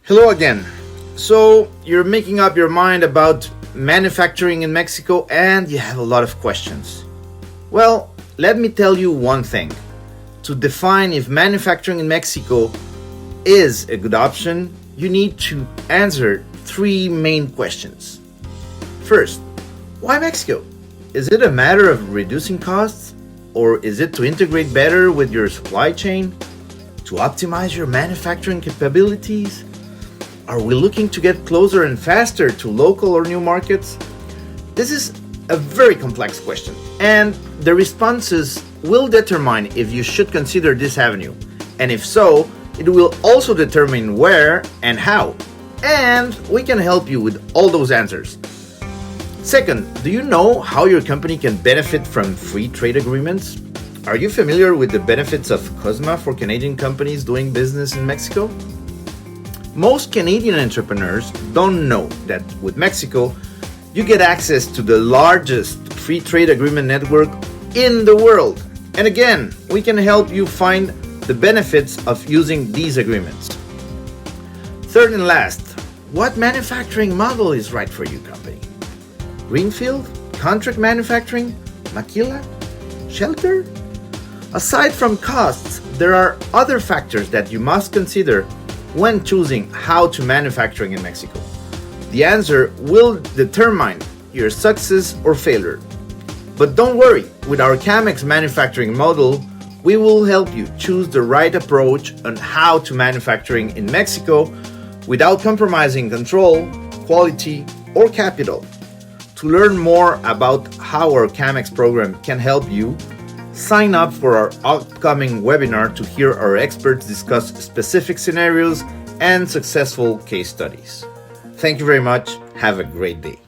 Hello again. So, you're making up your mind about manufacturing in Mexico and you have a lot of questions. Well, let me tell you one thing. To define if manufacturing in Mexico is a good option, you need to answer three main questions. First, why Mexico? Is it a matter of reducing costs? Or is it to integrate better with your supply chain? To optimize your manufacturing capabilities? Are we looking to get closer and faster to local or new markets? This is a very complex question, and the responses will determine if you should consider this avenue, and if so, it will also determine where and how, and we can help you with all those answers. Second, do you know how your company can benefit from free trade agreements? Are you familiar with the benefits of COSMA for Canadian companies doing business in Mexico? Most Canadian entrepreneurs don't know that with Mexico, you get access to the largest free trade agreement network in the world. And again, we can help you find the benefits of using these agreements. Third and last, what manufacturing model is right for your company? Greenfield? Contract manufacturing? Maquila? Shelter? Aside from costs, there are other factors that you must consider when choosing how to manufacturing in Mexico. The answer will determine your success or failure. But don't worry, with our CAMEX manufacturing model, we will help you choose the right approach on how to manufacturing in Mexico without compromising control, quality, or capital. To learn more about how our CAMEX program can help you, sign up for our upcoming webinar to hear our experts discuss specific scenarios and successful case studies. Thank you very much. Have a great day.